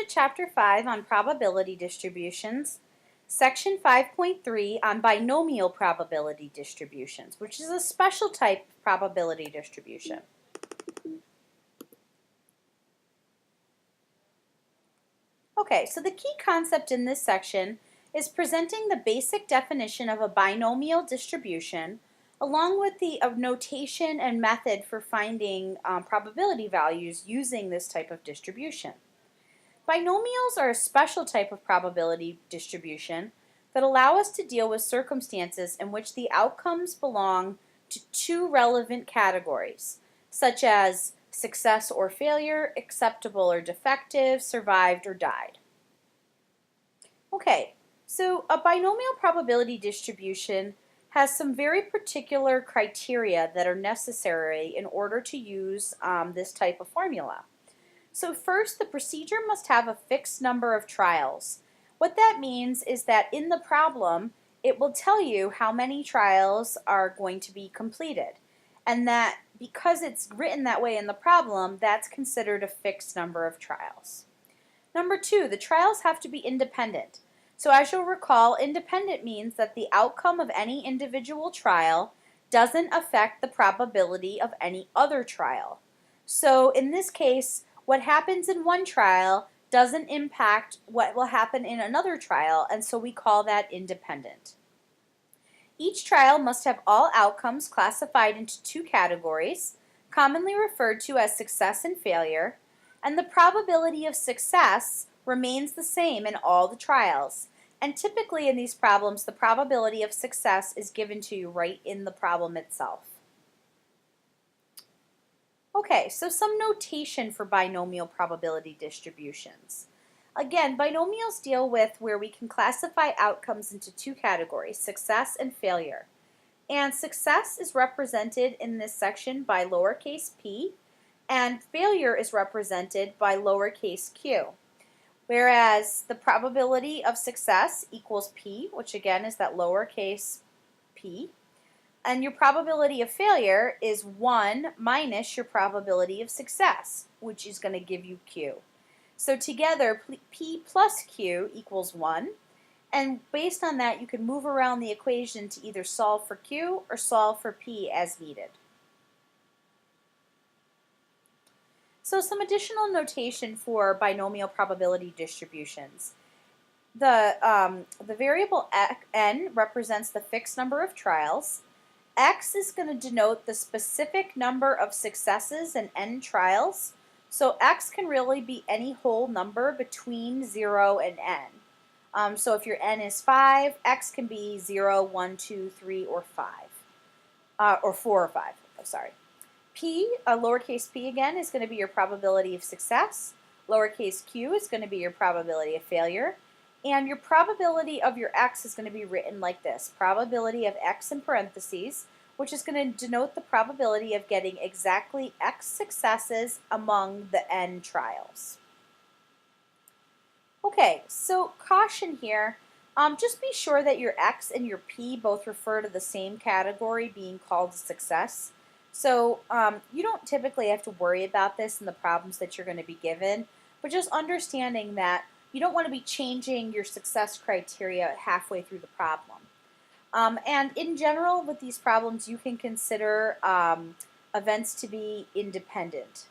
Chapter 5 on probability distributions, Section 5.3 on binomial probability distributions, which is a special type of probability distribution. Okay, so the key concept in this section is presenting the basic definition of a binomial distribution along with the notation and method for finding probability values using this type of distribution. Binomials are a special type of probability distribution that allow us to deal with circumstances in which the outcomes belong to two relevant categories, such as success or failure, acceptable or defective, survived or died. Okay, so a binomial probability distribution has some very particular criteria that are necessary in order to use this type of formula. So first, the procedure must have a fixed number of trials. What that means is that in the problem, it will tell you how many trials are going to be completed. And that because it's written that way in the problem, that's considered a fixed number of trials. Number two, the trials have to be independent. So as you'll recall, independent means that the outcome of any individual trial doesn't affect the probability of any other trial. So in this case, what happens in one trial doesn't impact what will happen in another trial, and so we call that independent. Each trial must have all outcomes classified into two categories, commonly referred to as success and failure, and the probability of success remains the same in all the trials. And typically in these problems, the probability of success is given to you right in the problem itself. Okay, so some notation for binomial probability distributions. Again, binomials deal with where we can classify outcomes into two categories, success and failure. And success is represented in this section by lowercase p, and failure is represented by lowercase q. Whereas the probability of success equals p, which again is that lowercase p, and your probability of failure is 1 minus your probability of success, which is going to give you q. So together, p plus q equals 1, and based on that, you can move around the equation to either solve for q or solve for p as needed. So some additional notation for binomial probability distributions. The variable n represents the fixed number of trials. X is going to denote the specific number of successes in n trials. So X can really be any whole number between 0 and n. So if your n is 5, X can be 0, 1, 2, 3, or 5. Or 4 or 5, sorry. P, lowercase p again, is going to be your probability of success. Lowercase q is going to be your probability of failure. And your probability of your x is going to be written like this. Probability of x in parentheses, which is going to denote the probability of getting exactly x successes among the n trials. Okay, so caution here. Just be sure that your x and your p both refer to the same category being called a success. So you don't typically have to worry about this in the problems that you're going to be given, but just understanding that you don't want to be changing your success criteria halfway through the problem. And in general, with these problems, you can consider events to be independent.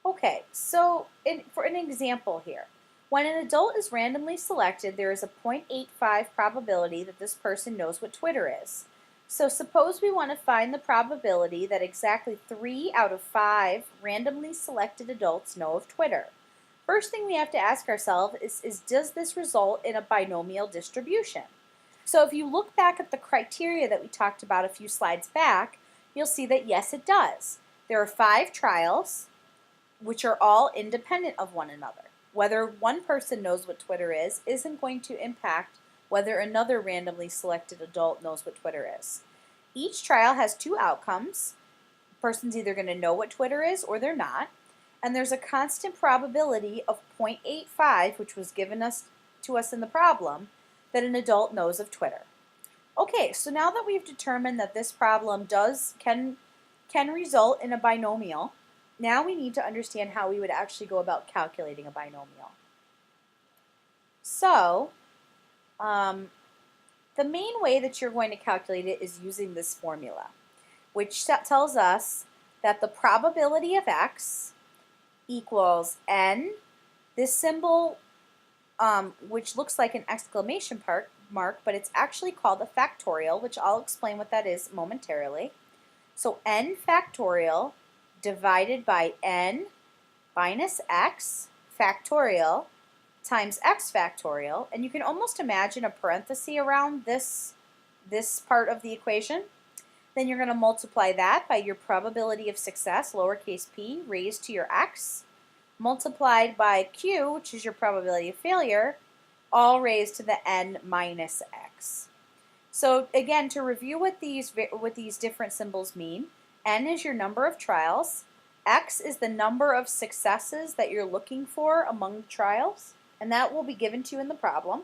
Okay, so for an example here, when an adult is randomly selected, there is a 0.85 probability that this person knows what Twitter is. So suppose we want to find the probability that exactly 3 out of 5 randomly selected adults know of Twitter. First thing we have to ask ourselves is does this result in a binomial distribution? So if you look back at the criteria that we talked about a few slides back, you'll see that yes, it does. There are 5 trials, which are all independent of one another. Whether one person knows what Twitter is isn't going to impact whether another randomly selected adult knows what Twitter is. Each trial has 2 outcomes. The person's either going to know what Twitter is or they're not. And there's a constant probability of 0.85, which was given to us in the problem, that an adult knows of Twitter. Okay, so now that we've determined that this problem can result in a binomial, Now we need to understand how we would actually go about calculating a binomial. So, the main way that you're going to calculate it is using this formula, which tells us that the probability of x equals n, this symbol, which looks like an exclamation mark, but it's actually called a factorial, which I'll explain what that is momentarily. So n factorial divided by n minus x factorial times x factorial, and you can almost imagine a parenthesis around this part of the equation. Then you're going to multiply that by your probability of success, lowercase p, raised to your x, multiplied by q, which is your probability of failure, all raised to the n minus x. So again, to review what these different symbols mean, n is your number of trials, x is the number of successes that you're looking for among the trials, and that will be given to you in the problem.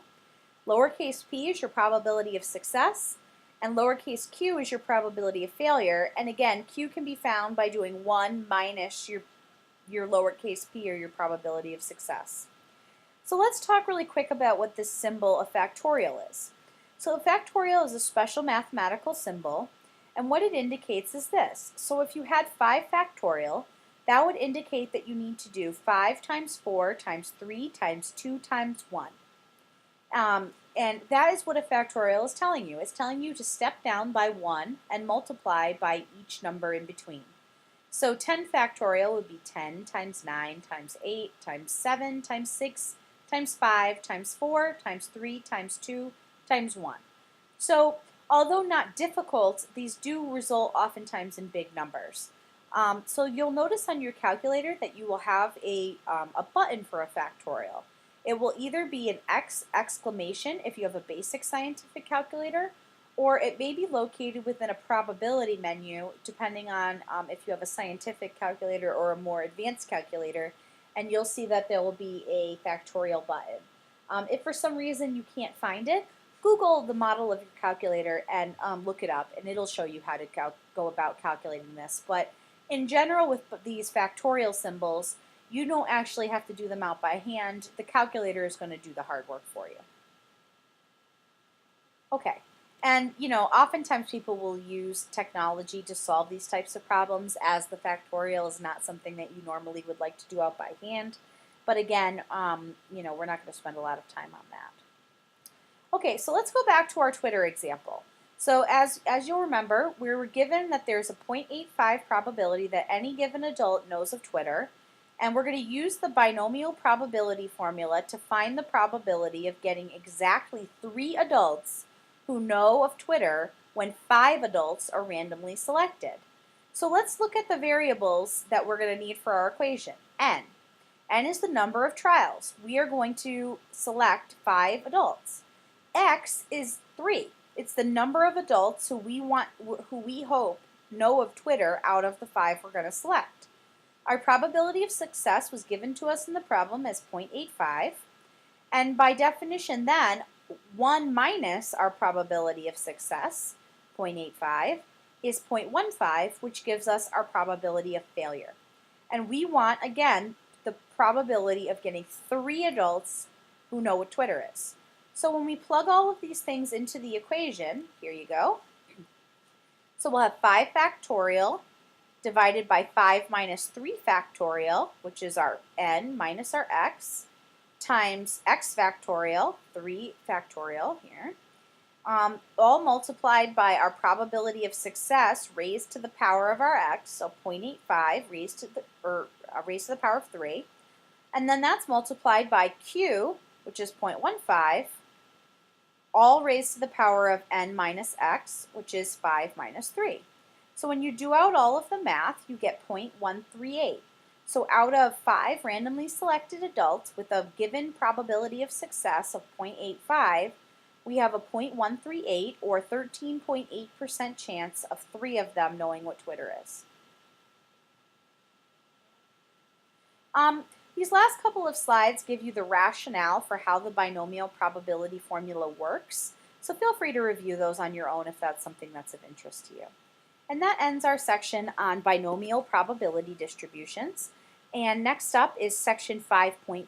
Lowercase p is your probability of success, and lowercase q is your probability of failure. And again, q can be found by doing 1 minus your lowercase p, or your probability of success. So let's talk really quick about what this symbol of factorial is. So a factorial is a special mathematical symbol, and what it indicates is this. So if you had 5 factorial, that would indicate that you need to do 5 times 4 times 3 times 2 times 1. And that is what a factorial is telling you. It's telling you to step down by 1 and multiply by each number in between. So 10 factorial would be 10 times 9 times 8 times 7 times 6 times 5 times 4 times 3 times 2 times 1. So although not difficult, these do result oftentimes in big numbers. So you'll notice on your calculator that you will have a button for a factorial. It will either be an X exclamation if you have a basic scientific calculator, or it may be located within a probability menu depending on if you have a scientific calculator or a more advanced calculator, and you'll see that there will be a factorial button. If for some reason you can't find it, Google the model of your calculator and look it up, and it'll show you how to go about calculating this. But in general, with these factorial symbols, you don't actually have to do them out by hand. The calculator is going to do the hard work for you. Okay, and oftentimes people will use technology to solve these types of problems, as the factorial is not something that you normally would like to do out by hand. But again, we're not going to spend a lot of time on that. Okay, so let's go back to our Twitter example. So as you'll remember, we were given that there's a 0.85 probability that any given adult knows of Twitter, and we're going to use the binomial probability formula to find the probability of getting exactly 3 adults who know of Twitter when 5 adults are randomly selected. So let's look at the variables that we're going to need for our equation. N. N is the number of trials. We are going to select 5 adults. X is 3. It's the number of adults who we hope know of Twitter out of the 5 we're going to select. Our probability of success was given to us in the problem as 0.85, and by definition then, 1 minus our probability of success, 0.85, is 0.15, which gives us our probability of failure. And we want, again, the probability of getting 3 adults who know what Twitter is. So when we plug all of these things into the equation, here you go. So we'll have 5 factorial divided by 5 minus 3 factorial, which is our n minus our x, times x factorial, 3 factorial here, all multiplied by our probability of success raised to the power of our x, so 0.85 raised to the power of 3, and then that's multiplied by q, which is 0.15, all raised to the power of n minus x, which is 5 minus 3. So when you do out all of the math, you get 0.138. So out of 5 randomly selected adults with a given probability of success of 0.85, we have a 0.138, or 13.8% chance of 3 of them knowing what Twitter is. These last couple of slides give you the rationale for how the binomial probability formula works, so feel free to review those on your own if that's something that's of interest to you. And that ends our section on binomial probability distributions. And next up is section 5.4.